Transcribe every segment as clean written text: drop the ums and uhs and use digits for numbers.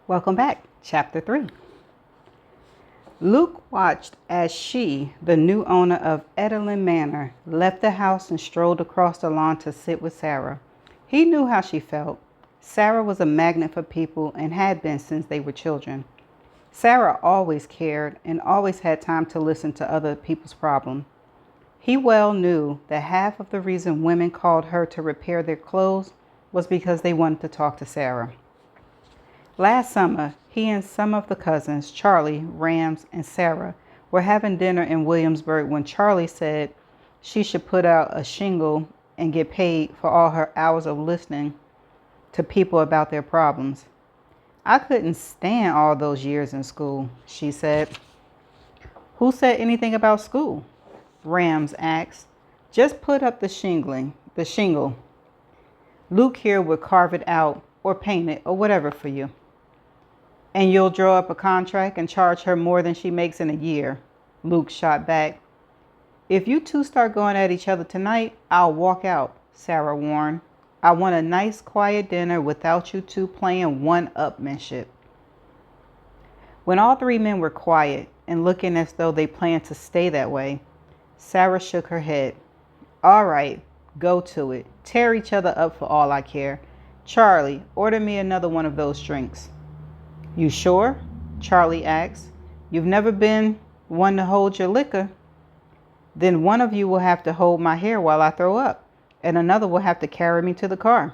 Welcome back. Chapter 3. Luke watched as she, the new owner of Edelin Manor, left the house and strolled across the lawn to sit with Sarah. He knew how she felt. Sarah was a magnet for people and had been since they were children. Sarah always cared and always had time to listen to other people's problems. He well knew that half of the reason women called her to repair their clothes was because they wanted to talk to Sarah. Last summer, he and some of the cousins, Charlie, Rams, and Sarah, were having dinner in Williamsburg when Charlie said she should put out a shingle and get paid for all her hours of listening to people about their problems. I couldn't stand all those years in school, she said. Who said anything about school? Rams asked. Just put up the shingle. Luke here would carve it out or paint it or whatever for you. And you'll draw up a contract and charge her more than she makes in a year, Luke shot back. If you two start going at each other tonight, I'll walk out, Sarah warned. I want a nice quiet dinner without you two playing one-upmanship. When all three men were quiet and looking as though they planned to stay that way, Sarah shook her head. All right, go to it. Tear each other up for all I care. Charlie, order me another one of those drinks. You sure? Charlie asked. You've never been one to hold your liquor. Then one of you will have to hold my hair while I throw up, and another will have to carry me to the car.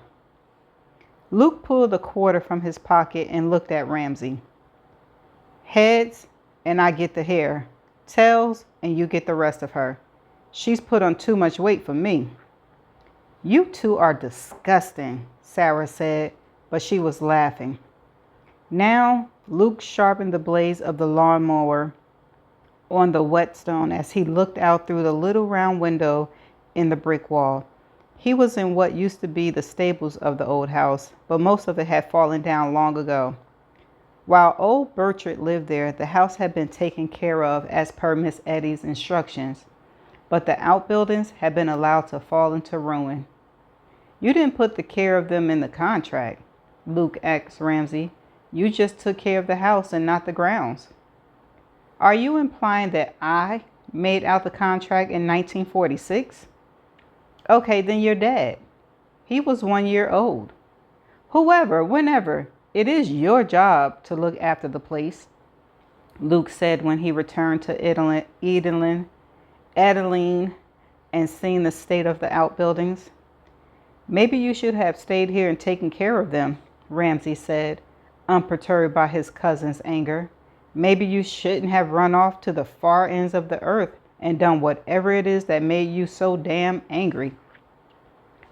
Luke pulled a quarter from his pocket and looked at Ramsey. Heads, and I get the hair. Tails, and you get the rest of her. She's put on too much weight for me. You two are disgusting, Sarah said, but she was laughing. Now, Luke sharpened the blades of the lawnmower on the whetstone as he looked out through the little round window in the brick wall. He was in what used to be the stables of the old house, but most of it had fallen down long ago. While old Bertrand lived there, the house had been taken care of as per Miss Eddie's instructions, but the outbuildings had been allowed to fall into ruin. You didn't put the care of them in the contract, Luke asked Ramsey. You just took care of the house and not the grounds. Are you implying that I made out the contract in 1946? Okay, then your dad. He was 1 year old. Whoever, whenever, it is your job to look after the place, Luke said when he returned to Adeline, and seen the state of the outbuildings. Maybe you should have stayed here and taken care of them, Ramsey said, unperturbed by his cousin's anger. Maybe you shouldn't have run off to the far ends of the earth and done whatever it is that made you so damn angry.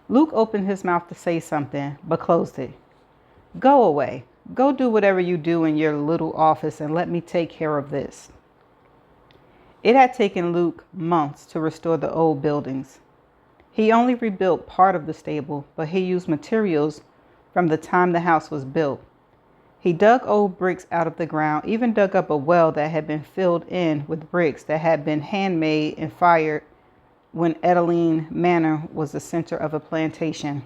Luke opened his mouth to say something, but closed it. Go away. Go do whatever you do in your little office and let me take care of this. It had taken Luke months to restore the old buildings. He only rebuilt part of the stable, but he used materials from the time the house was built. He dug old bricks out of the ground, even dug up a well that had been filled in with bricks that had been handmade and fired when Edelin Manor was the center of a plantation.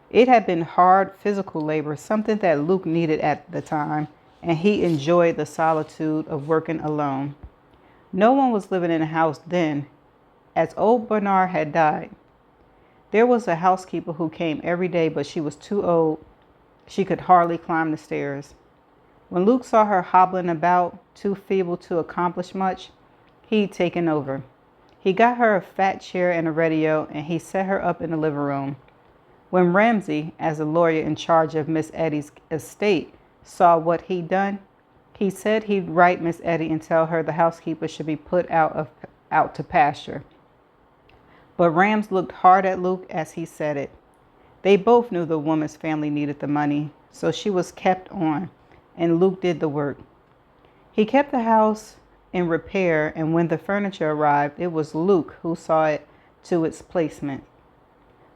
It had been hard physical labor, something that Luke needed at the time, and he enjoyed the solitude of working alone. No one was living in the house then, as old Bernard had died. There was a housekeeper who came every day, but she was too old. She could hardly climb the stairs. When Luke saw her hobbling about, too feeble to accomplish much, he'd taken over. He got her a fat chair and a radio, and he set her up in the living room. When Ramsey, as a lawyer in charge of Miss Eddie's estate, saw what he'd done, he said he'd write Miss Eddie and tell her the housekeeper should be put out to pasture. But Rams looked hard at Luke as he said it. They both knew the woman's family needed the money, so she was kept on, and Luke did the work. He kept the house in repair, and when the furniture arrived, it was Luke who saw it to its placement.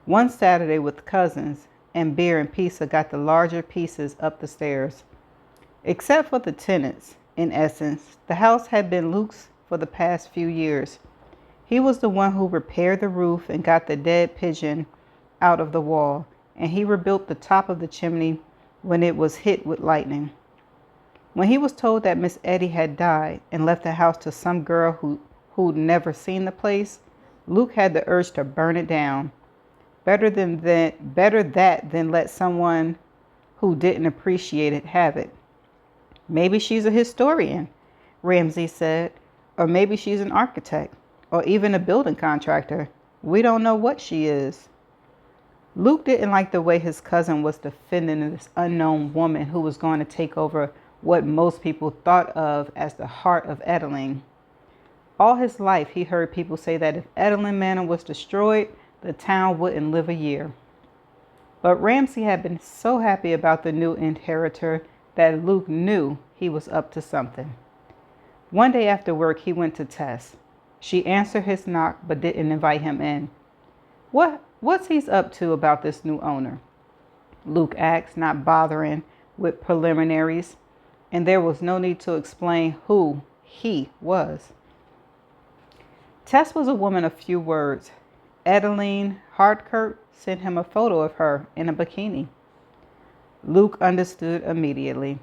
One Saturday with cousins, and beer and pizza got the larger pieces up the stairs. Except for the tenants, in essence, the house had been Luke's for the past few years. He was the one who repaired the roof and got the dead pigeon out of the wall, and he rebuilt the top of the chimney when it was hit with lightning. When he was told that Miss Eddie had died and left the house to some girl who'd never seen the place, Luke had the urge to burn it down. Better that than let someone who didn't appreciate it have it. Maybe she's a historian, Ramsey said, or maybe she's an architect, or even a building contractor. We don't know what she is. Luke didn't like the way his cousin was defending this unknown woman who was going to take over what most people thought of as the heart of Edeling. All his life, he heard people say that if Edeling Manor was destroyed, the town wouldn't live a year. But Ramsey had been so happy about the new inheritor that Luke knew he was up to something. One day after work, he went to Tess. She answered his knock but didn't invite him in. What's he's up to about this new owner? Luke asked, not bothering with preliminaries, and there was no need to explain who he was. Tess was a woman of few words. Adeline Hartkirk sent him a photo of her in a bikini. Luke understood immediately.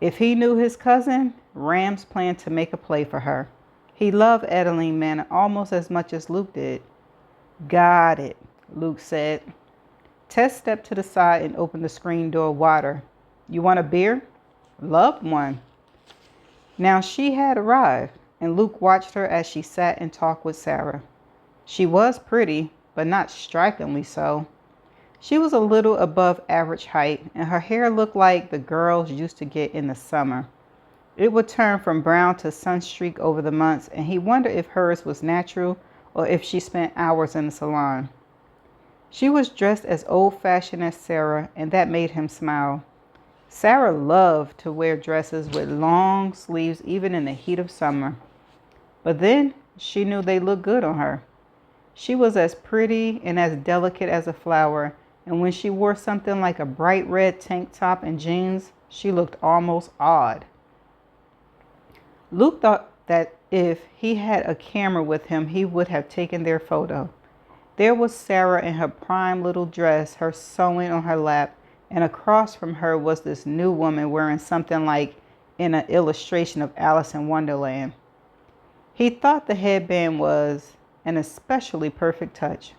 If he knew his cousin, Rams planned to make a play for her. He loved Adeline Manor almost as much as Luke did. Got it, Luke said. Tess stepped to the side and opened the screen door wider. You want a beer? Loved one. Now she had arrived, and Luke watched her as she sat and talked with Sarah. She was pretty, but not strikingly so. She was a little above average height, and her hair looked like the girls used to get in the summer. It would turn from brown to sunstreak over the months, and he wondered if hers was natural or if she spent hours in the salon. She was dressed as old-fashioned as Sarah, and that made him smile. Sarah loved to wear dresses with long sleeves even in the heat of summer. But then she knew they looked good on her. She was as pretty and as delicate as a flower, and when she wore something like a bright red tank top and jeans, she looked almost odd. Luke thought that if he had a camera with him, he would have taken their photo. There was Sarah in her prime little dress, her sewing on her lap, and across from her was this new woman wearing something like in an illustration of Alice in Wonderland. He thought the headband was an especially perfect touch.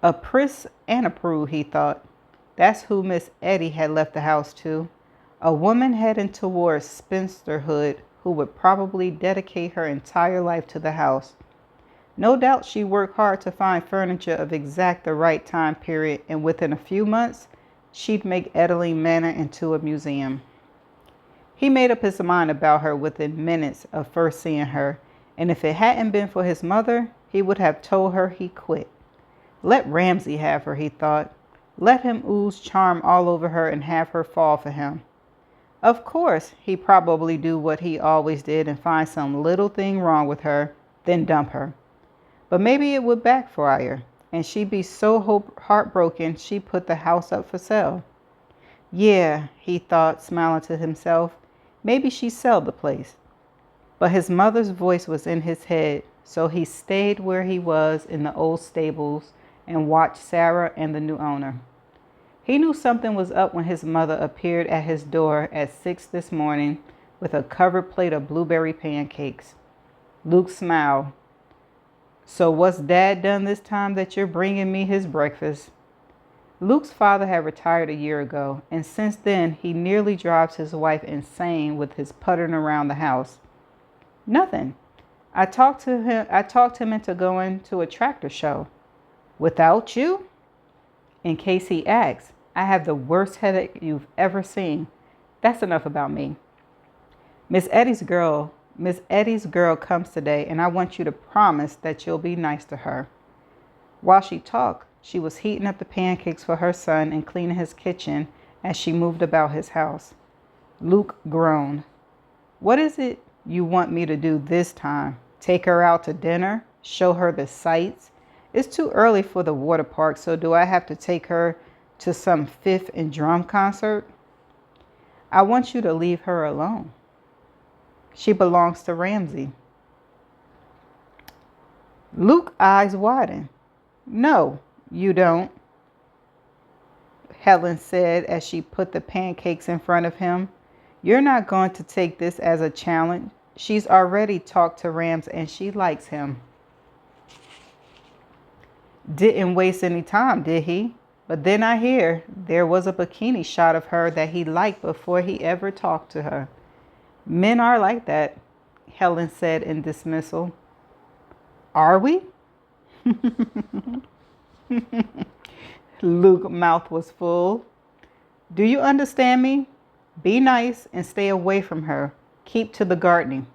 A Pris and a Prue, he thought. That's who Miss Eddie had left the house to. A woman heading towards spinsterhood who would probably dedicate her entire life to the house. No doubt she worked hard to find furniture of exact the right time period, and within a few months, she'd make Edeling Manor into a museum. He made up his mind about her within minutes of first seeing her, and if it hadn't been for his mother, he would have told her he quit. Let Ramsey have her, he thought. Let him ooze charm all over her and have her fall for him. Of course, he'd probably do what he always did and find some little thing wrong with her, then dump her. But maybe it would backfire, and she'd be so heartbroken she'd put the house up for sale. Yeah, he thought, smiling to himself, maybe she'd sell the place. But his mother's voice was in his head, so he stayed where he was in the old stables and watched Sarah and the new owner. He knew something was up when his mother appeared at his door at 6 this morning with a covered plate of blueberry pancakes. Luke smiled. So what's Dad done this time that you're bringing me his breakfast? Luke's father had retired a year ago, and since then he nearly drives his wife insane with his puttering around the house. Nothing. I talked him into going to a tractor show. Without you? In case he asks, I have the worst headache you've ever seen. That's enough about me. Miss Eddie's girl comes today, and I want you to promise that you'll be nice to her. While she talked, she was heating up the pancakes for her son and cleaning his kitchen as she moved about his house. Luke groaned. What is it you want me to do this time? Take her out to dinner? Show her the sights? It's too early for the water park, so do I have to take her to some fife and drum concert? I want you to leave her alone. She belongs to Ramsey. Luke's eyes widened. No, you don't. Helen said as she put the pancakes in front of him. You're not going to take this as a challenge. She's already talked to Rams and she likes him. Didn't waste any time, did he? But then I hear there was a bikini shot of her that he liked before he ever talked to her. Men are like that, Helen said in dismissal. Are we? Luke's mouth was full. Do you understand me? Be nice and stay away from her. Keep to the gardening.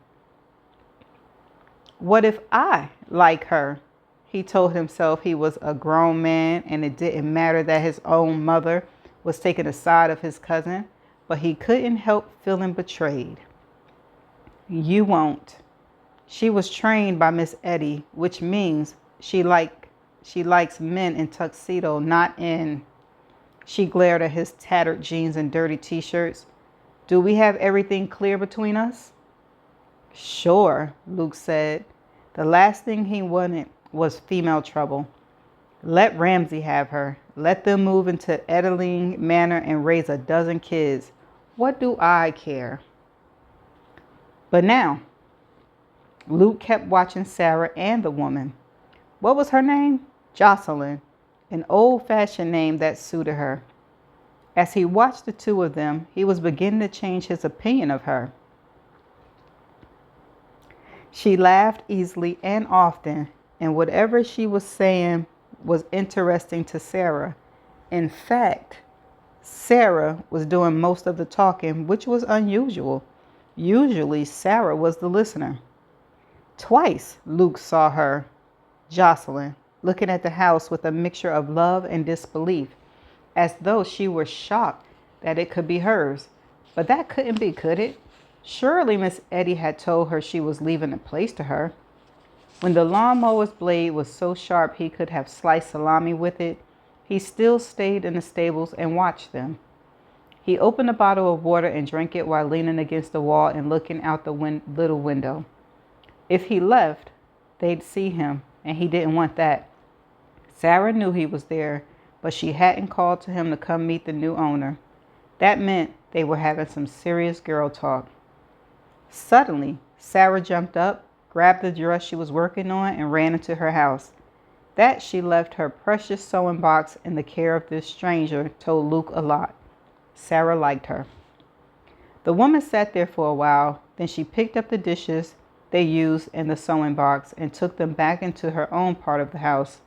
What if I like her? He told himself he was a grown man and it didn't matter that his own mother was taking the side of his cousin, but he couldn't help feeling betrayed. You won't. She was trained by Miss Eddie, which means she likes men in tuxedo, not in. She glared at his tattered jeans and dirty t-shirts. Do we have everything clear between us? Sure, Luke said. The last thing he wanted was female trouble. Let Ramsay have her. Let them move into Edeling Manor and raise a dozen kids. What do I care? But now, Luke kept watching Sarah and the woman. What was her name? Jocelyn, an old-fashioned name that suited her. As he watched the two of them, he was beginning to change his opinion of her. She laughed easily and often, and whatever she was saying was interesting to Sarah. In fact, Sarah was doing most of the talking, which was unusual. Usually, Sarah was the listener. Twice, Luke saw her, Jocelyn, looking at the house with a mixture of love and disbelief, as though she were shocked that it could be hers. But that couldn't be, could it? Surely Miss Eddie had told her she was leaving the place to her. When the lawnmower's blade was so sharp he could have sliced salami with it, he still stayed in the stables and watched them. He opened a bottle of water and drank it while leaning against the wall and looking out the little window. If he left, they'd see him, and he didn't want that. Sarah knew he was there, but she hadn't called to him to come meet the new owner. That meant they were having some serious girl talk. Suddenly, Sarah jumped up, grabbed the dress she was working on, and ran into her house. That she left her precious sewing box in the care of this stranger told Luke a lot. Sarah liked her. The woman sat there for a while, then she picked up the dishes they used in the sewing box and took them back into her own part of the house.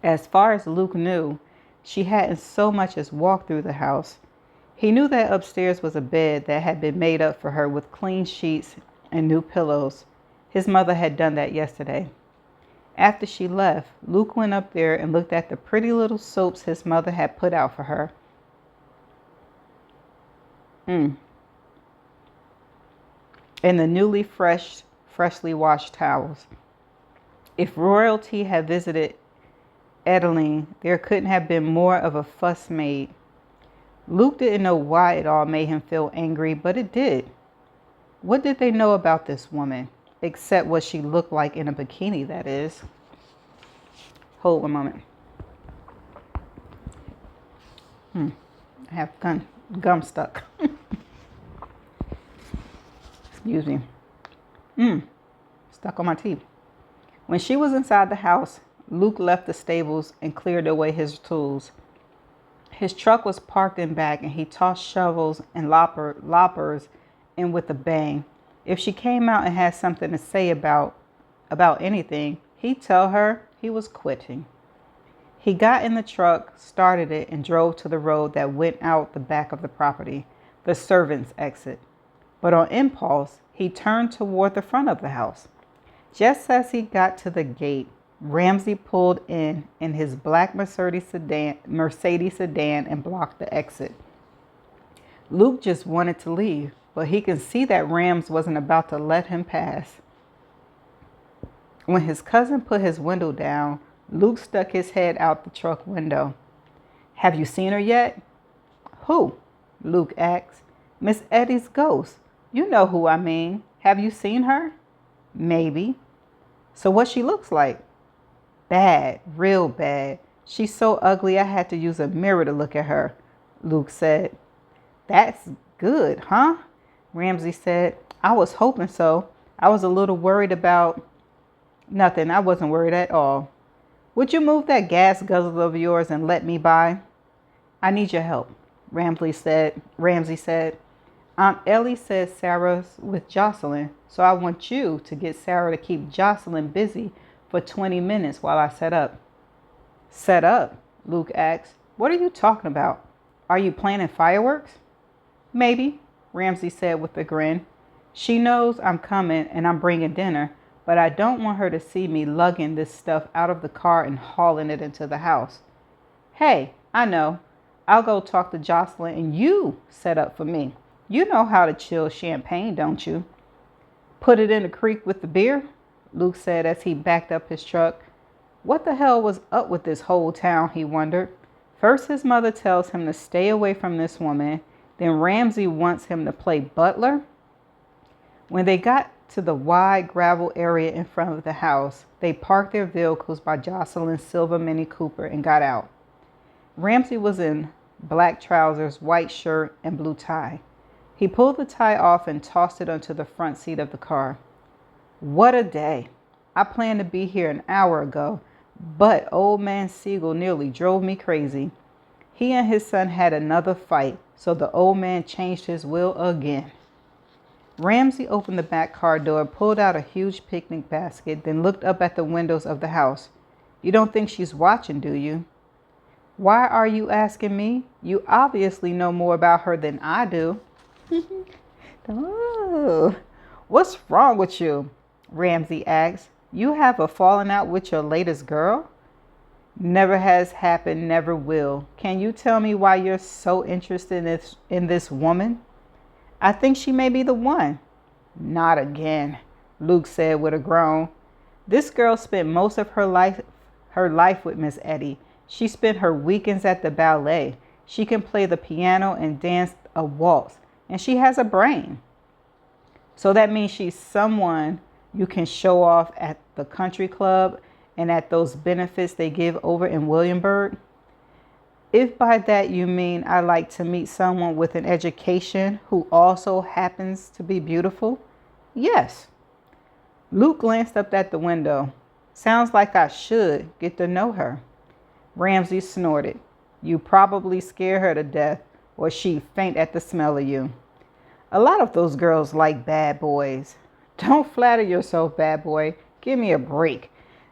As far as Luke knew, she hadn't so much as walked through the house. He knew that upstairs was a bed that had been made up for her with clean sheets and new pillows. His mother had done that yesterday. After she left, Luke went up there and looked at the pretty little soaps his mother had put out for her. And the freshly washed towels. If royalty had visited Edeling, there couldn't have been more of a fuss made. Luke didn't know why it all made him feel angry, but it did. What did they know about this woman, except what she looked like in a bikini, that is? Hold one moment. I have gum stuck. Excuse me. Stuck on my teeth. When she was inside the house, Luke left the stables and cleared away his tools. His truck was parked in back and he tossed shovels and loppers in with a bang. If she came out and had something to say about anything, he'd tell her he was quitting. He got in the truck, started it, and drove to the road that went out the back of the property, the servants' exit. But on impulse, he turned toward the front of the house. Just as he got to the gate, Ramsay pulled in his black Mercedes sedan and blocked the exit. Luke just wanted to leave, but he could see that Rams wasn't about to let him pass. When his cousin put his window down, Luke stuck his head out the truck window. Have you seen her yet? Who? Luke asked. Miss Eddie's ghost. You know who I mean. Have you seen her? Maybe. So what she looks like? Bad, real bad. She's so ugly I had to use a mirror to look at her, Luke said. That's good, huh? Ramsey said. I was hoping so. I was a little worried about... Nothing, I wasn't worried at all. Would you move that gas guzzler of yours and let me by? I need your help, Ramsey said. Aunt Ellie says Sarah's with Jocelyn, so I want you to get Sarah to keep Jocelyn busy for 20 minutes while I set up. Set up? Luke asked. What are you talking about? Are you planning fireworks? Maybe, Ramsey said with a grin. She knows I'm coming and I'm bringing dinner, but I don't want her to see me lugging this stuff out of the car and hauling it into the house. Hey, I know. I'll go talk to Jocelyn and you set up for me. You know how to chill champagne, don't you? Put it in the creek with the beer, Luke said as he backed up his truck. What the hell was up with this whole town, he wondered. First his mother tells him to stay away from this woman, then Ramsey wants him to play butler. When they got to the wide gravel area in front of the house, they parked their vehicles by Jocelyn's silver Mini Cooper and got out. Ramsey was in black trousers, white shirt, and blue tie. He pulled the tie off and tossed it onto the front seat of the car. What a day. I planned to be here an hour ago, but old man Siegel nearly drove me crazy. He and his son had another fight, so the old man changed his will again. Ramsey opened the back car door, pulled out a huge picnic basket, then looked up at the windows of the house. You don't think she's watching, do you? Why are you asking me? You obviously know more about her than I do. Oh, what's wrong with you? Ramsey asked. You have a falling out with your latest girl? Never has happened, never will. Can you tell me why you're so interested in this woman? I think she may be the one. Not again, Luke said with a groan. This girl spent most of her life with Miss Eddie. She spent her weekends at the ballet. She can play the piano and dance a waltz, and she has a brain. So that means she's someone you can show off at the country club and at those benefits they give over in Williamsburg. If by that you mean I like to meet someone with an education who also happens to be beautiful, yes. Luke glanced up at the window. Sounds like I should get to know her. Ramsey snorted. You probably scare her to death, or she'd faint at the smell of you. A lot of those girls like bad boys. Don't flatter yourself, bad boy. Give me a break.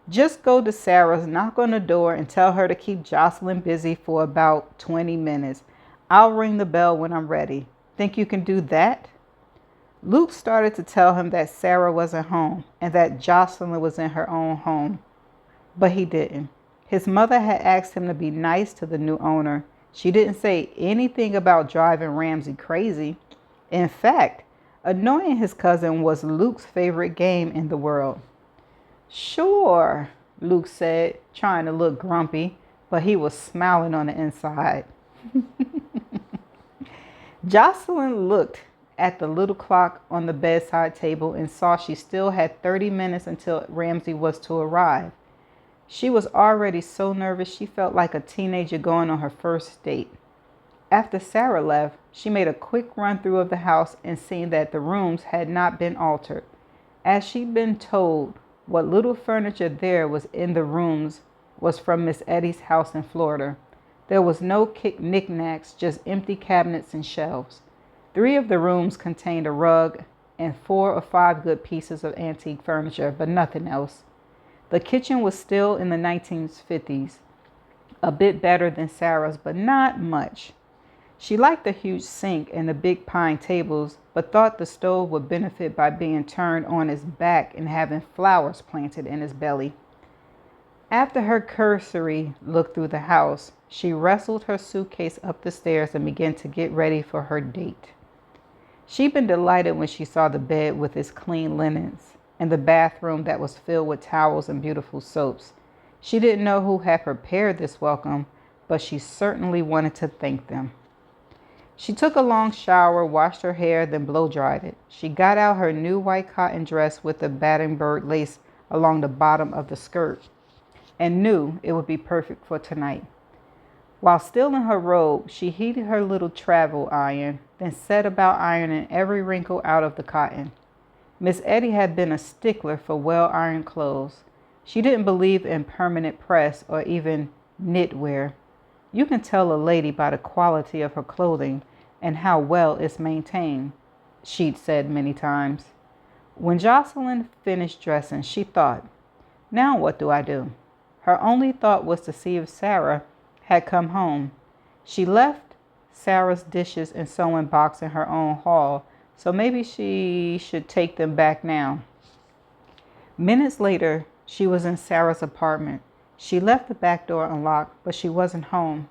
Just go to Sarah's, knock on the door, and tell her to keep Jocelyn busy for about 20 minutes. I'll ring the bell when I'm ready. Think you can do that? Luke started to tell him that Sarah wasn't home and that Jocelyn was in her own home, but he didn't. His mother had asked him to be nice to the new owner. She didn't say anything about driving Ramsey crazy. In fact, annoying his cousin was Luke's favorite game in the world. Sure, Luke said, trying to look grumpy, but he was smiling on the inside. Jocelyn looked at the little clock on the bedside table and saw she still had 30 minutes until Ramsey was to arrive. She was already so nervous she felt like a teenager going on her first date. After Sarah left, she made a quick run through of the house and seen that the rooms had not been altered. As she'd been told, what little furniture there was in the rooms was from Miss Eddie's house in Florida. There was no knickknacks, just empty cabinets and shelves. 3 of the rooms contained a rug and 4 or 5 good pieces of antique furniture, but nothing else. The kitchen was still in the 1950s, a bit better than Sarah's, but not much. She liked the huge sink and the big pine tables, but thought the stove would benefit by being turned on its back and having flowers planted in its belly. After her cursory look through the house, she wrestled her suitcase up the stairs and began to get ready for her date. She'd been delighted when she saw the bed with its clean linens and the bathroom that was filled with towels and beautiful soaps. She didn't know who had prepared this welcome, but she certainly wanted to thank them. She took a long shower, washed her hair, then blow-dried it. She got out her new white cotton dress with the Battenberg lace along the bottom of the skirt and knew it would be perfect for tonight. While still in her robe, she heated her little travel iron, then set about ironing every wrinkle out of the cotton. Miss Etty had been a stickler for well-ironed clothes. She didn't believe in permanent press or even knitwear. You can tell a lady by the quality of her clothing and how well it's maintained, she'd said many times. When Jocelyn finished dressing, she thought, now what do I do? Her only thought was to see if Sarah had come home. She left Sarah's dishes and sewing box in her own hall, so maybe she should take them back now. Minutes later, she was in Sarah's apartment. She left the back door unlocked, but she wasn't home.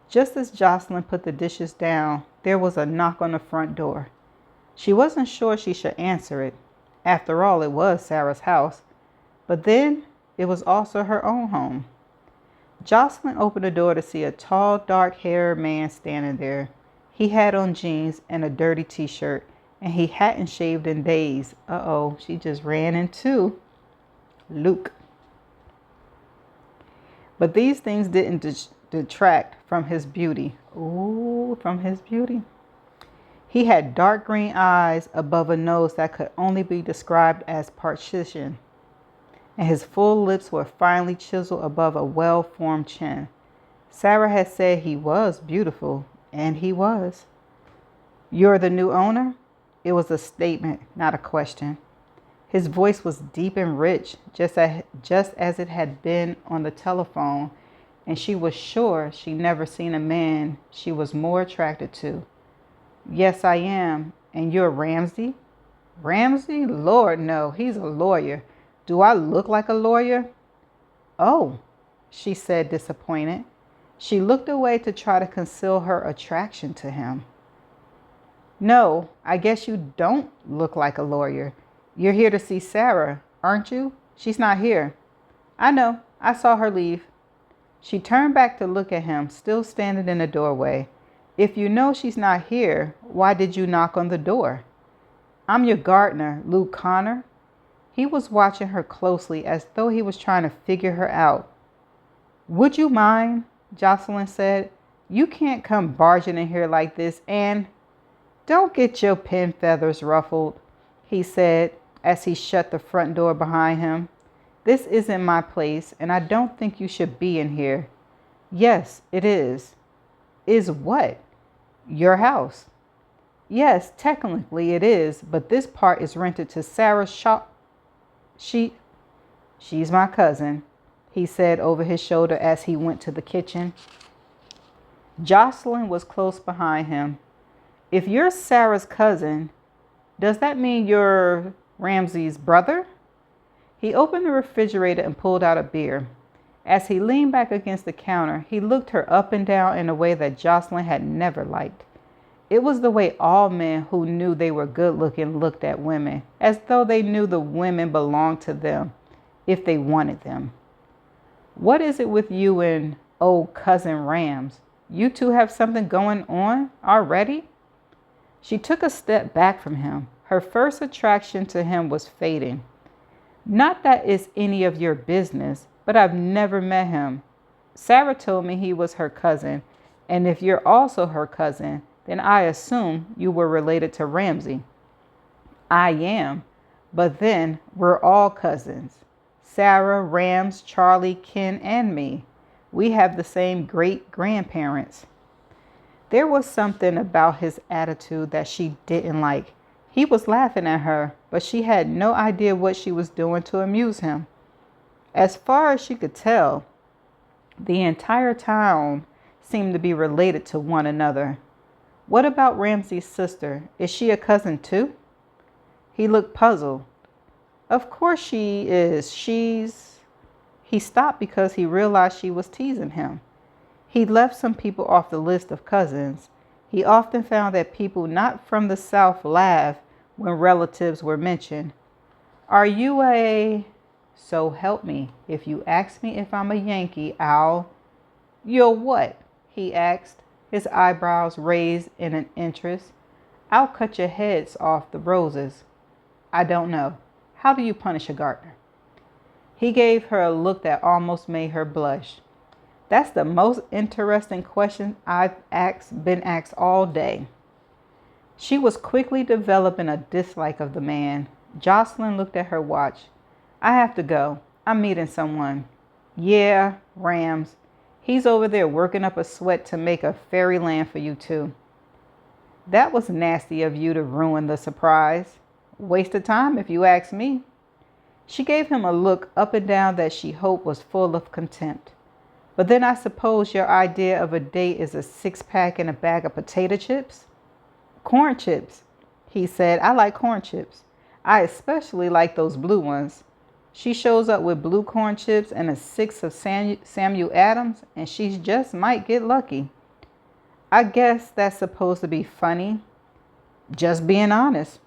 Just as Jocelyn put the dishes down, there was a knock on the front door. She wasn't sure she should answer it. After all, it was Sarah's house. But then, it was also her own home. Jocelyn opened the door to see a tall, dark-haired man standing there. He had on jeans and a dirty t-shirt, and he hadn't shaved in days. Uh-oh, she just ran into Luke. But these things didn't detract from his beauty. Ooh, from his beauty. He had dark green eyes above a nose that could only be described as partition, and his full lips were finely chiseled above a well-formed chin. Sarah had said he was beautiful, and he was. You're the new owner? It was a statement, not a question. His voice was deep and rich, just as it had been on the telephone, and she was sure she'd never seen a man she was more attracted to. Yes, I am. And you're Ramsey? Ramsey? Lord, no, he's a lawyer. Do I look like a lawyer? Oh, she said, disappointed. She looked away to try to conceal her attraction to him. No, I guess you don't look like a lawyer. You're here to see Sarah, aren't you? She's not here. I know. I saw her leave. She turned back to look at him, still standing in the doorway. If you know she's not here, why did you knock on the door? I'm your gardener, Luke Connor. He was watching her closely as though he was trying to figure her out. Would you mind? Jocelyn said. You can't come barging in here like this, and don't get your pin feathers ruffled, he said as he shut the front door behind him. This isn't my place, and I don't think you should be in here. Yes, it is. Is what? Your house. Yes, technically it is, but this part is rented to Sarah Shaw. She's my cousin, he said over his shoulder as he went to the kitchen. Jocelyn was close behind him. If you're Sarah's cousin, does that mean you're Ramsey's brother? He opened the refrigerator and pulled out a beer. As he leaned back against the counter, he looked her up and down in a way that Jocelyn had never liked. It was the way all men who knew they were good-looking looked at women, as though they knew the women belonged to them if they wanted them. What is it with you and old cousin Rams? You two have something going on already? She took a step back from him. Her first attraction to him was fading. Not that it's any of your business, but I've never met him. Sarah told me he was her cousin, and if you're also her cousin, then I assume you were related to Ramsey. I am, but then we're all cousins. Sarah, Rams, Charlie, Ken, and me. We have the same great-grandparents. There was something about his attitude that she didn't like. He was laughing at her, but she had no idea what she was doing to amuse him. As far as she could tell, the entire town seemed to be related to one another. What about Ramsey's sister? Is she a cousin too? He looked puzzled. Of course she is. He stopped because he realized she was teasing him. He left some people off the list of cousins. He often found that people not from the South laughed when relatives were mentioned. Are you a... So help me. If you ask me if I'm a Yankee, You'll what? He asked, his eyebrows raised in an interest. I'll cut your heads off the roses. I don't know. How do you punish a gardener? He gave her a look that almost made her blush. That's the most interesting question been asked all day. She was quickly developing a dislike of the man. Jocelyn looked at her watch. I have to go. I'm meeting someone. Yeah, Rams. He's over there working up a sweat to make a fairyland for you two. That was nasty of you to ruin the surprise. Waste of time if you ask me. She gave him a look up and down that she hoped was full of contempt. But then I suppose your idea of a date is a six-pack and a bag of potato chips? Corn chips, he said. I like corn chips. I especially like those blue ones. She shows up with blue corn chips and a six of Samuel Adams, and she just might get lucky. I guess that's supposed to be funny. Just being honest.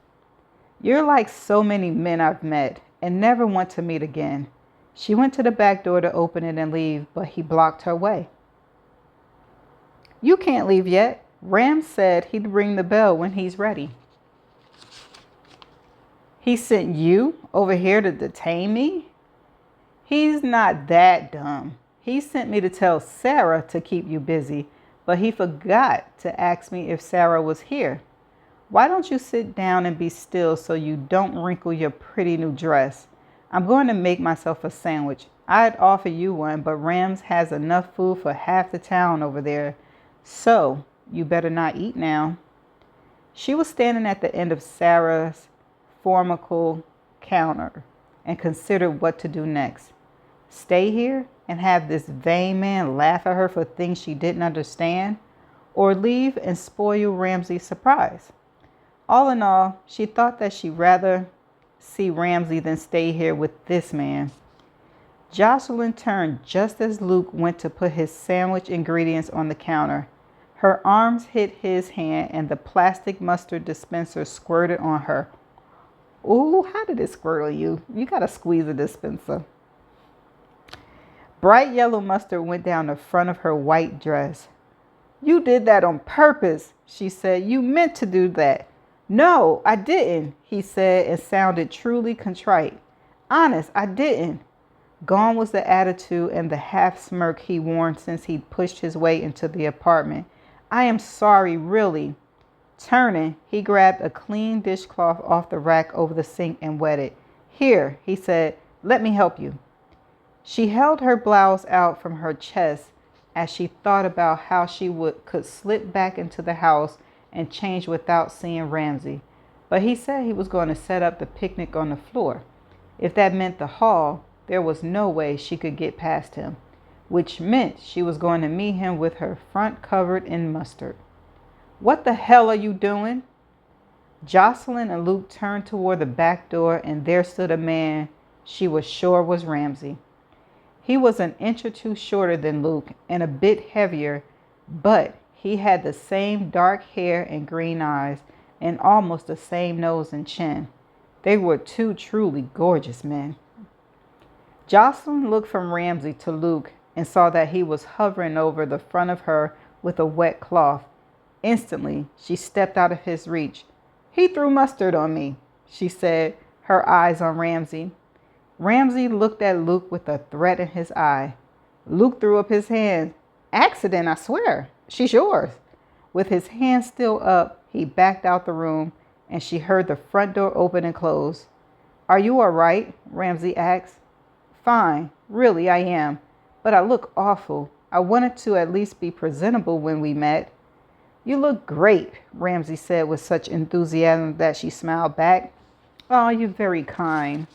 You're like so many men I've met and never want to meet again. She went to the back door to open it and leave, but he blocked her way. You can't leave yet. Ram said he'd ring the bell when he's ready. He sent you over here to detain me? He's not that dumb. He sent me to tell Sarah to keep you busy, but he forgot to ask me if Sarah was here. Why don't you sit down and be still so you don't wrinkle your pretty new dress? I'm going to make myself a sandwich. I'd offer you one, but Rams has enough food for half the town over there. So you better not eat now. She was standing at the end of Sarah's formical counter and considered what to do next. Stay here and have this vain man laugh at her for things she didn't understand, or leave and spoil Ramsey's surprise. All in all, she thought that she'd rather see Ramsey than stay here with this man. Jocelyn turned just as Luke went to put his sandwich ingredients on the counter. Her arms hit his hand and the plastic mustard dispenser squirted on her. Ooh, how did it squirt on you? You gotta squeeze the dispenser. Bright yellow mustard went down the front of her white dress. You did that on purpose, she said. You meant to do that. No, I didn't, he said, and sounded truly contrite. Honest, I didn't. Gone was the attitude and the half smirk he'd worn since he'd pushed his way into the apartment. I am sorry, really. Turning, he grabbed a clean dishcloth off the rack over the sink and wet it. Here, he said, let me help you. She held her blouse out from her chest as she thought about how she could slip back into the house and change without seeing Ramsey. But he said he was going to set up the picnic on the floor. If that meant the hall, there was no way she could get past him, which meant she was going to meet him with her front covered in mustard. What the hell are you doing? Jocelyn and Luke turned toward the back door, and there stood a man she was sure was Ramsey. He was an inch or two shorter than Luke and a bit heavier, but he had the same dark hair and green eyes and almost the same nose and chin. They were two truly gorgeous men. Jocelyn looked from Ramsey to Luke and saw that he was hovering over the front of her with a wet cloth. Instantly, she stepped out of his reach. He threw mustard on me, she said, her eyes on Ramsey. Ramsey looked at Luke with a threat in his eye. Luke threw up his hand. Accident, I swear. She's yours. With his hand still up, he backed out the room, and she heard the front door open and close. Are you all right? Ramsey asked. Fine. Really, I am. But I look awful. I wanted to at least be presentable when we met. You look great, Ramsey said with such enthusiasm that she smiled back. Oh, you're very kind.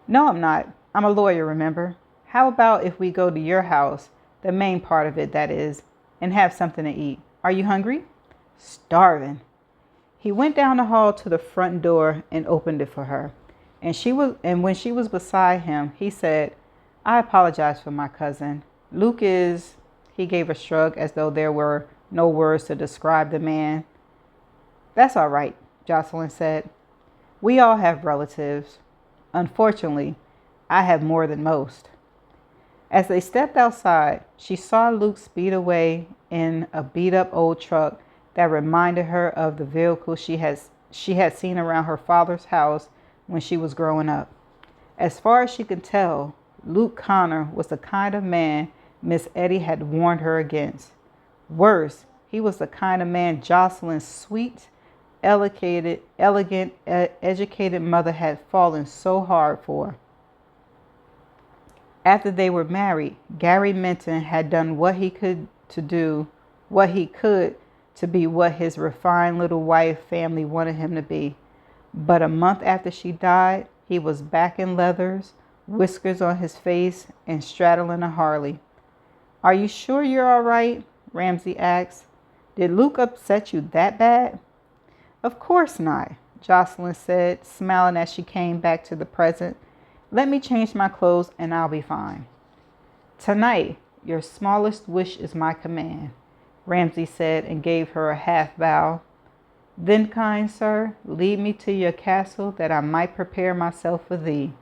No, I'm not. I'm a lawyer, remember? How about if we go to your house, the main part of it, that is, and have something to eat? Are you hungry? Starving. He went down the hall to the front door and opened it for her. And when she was beside him, he said, I apologize for my cousin. Luke is, he gave a shrug as though there were no words to describe the man. That's all right, Jocelyn said. We all have relatives. Unfortunately, I have more than most. As they stepped outside, she saw Luke speed away in a beat-up old truck that reminded her of the vehicle she had seen around her father's house when she was growing up. As far as she could tell, Luke Connor was the kind of man Miss Eddie had warned her against. Worse, he was the kind of man Jocelyn's sweet, educated mother had fallen so hard for. After they were married, Gary Minton had done what he could to be what his refined little wife family wanted him to be. But a month after she died, he was back in leathers, whiskers on his face, and straddling a Harley. "Are you sure you're all right?" Ramsey asked. "Did Luke upset you that bad?" "Of course not," Jocelyn said, smiling as she came back to the present. "Let me change my clothes and I'll be fine." "Tonight, your smallest wish is my command," Ramsey said and gave her a half bow. "Then, kind sir, lead me to your castle that I might prepare myself for thee."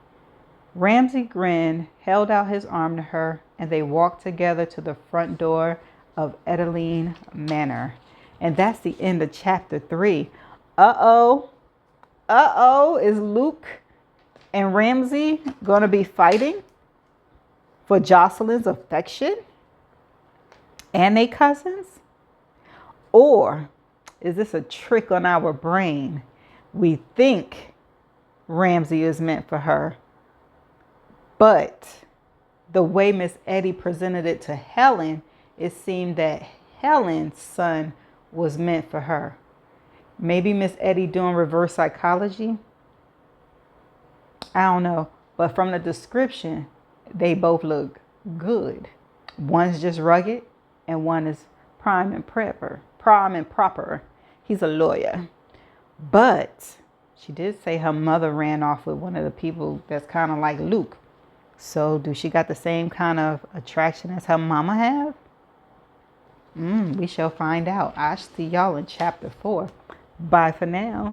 Ramsey grinned, held out his arm to her, and they walked together to the front door of Edeline Manor. And that's the end of chapter 3. Uh-oh. Is Luke and Ramsey going to be fighting for Jocelyn's affection? And they cousins? Or is this a trick on our brain? We think Ramsey is meant for her, but the way Miss Eddie presented it to Helen, it seemed that Helen's son was meant for her. Maybe Miss Eddie doing reverse psychology? I don't know. But from the description, they both look good. One's just rugged and one is prime and proper. He's a lawyer. But she did say her mother ran off with one of the people that's kind of like Luke. So do she got the same kind of attraction as her mama have? We shall find out. I'll see y'all in chapter 4. Bye for now.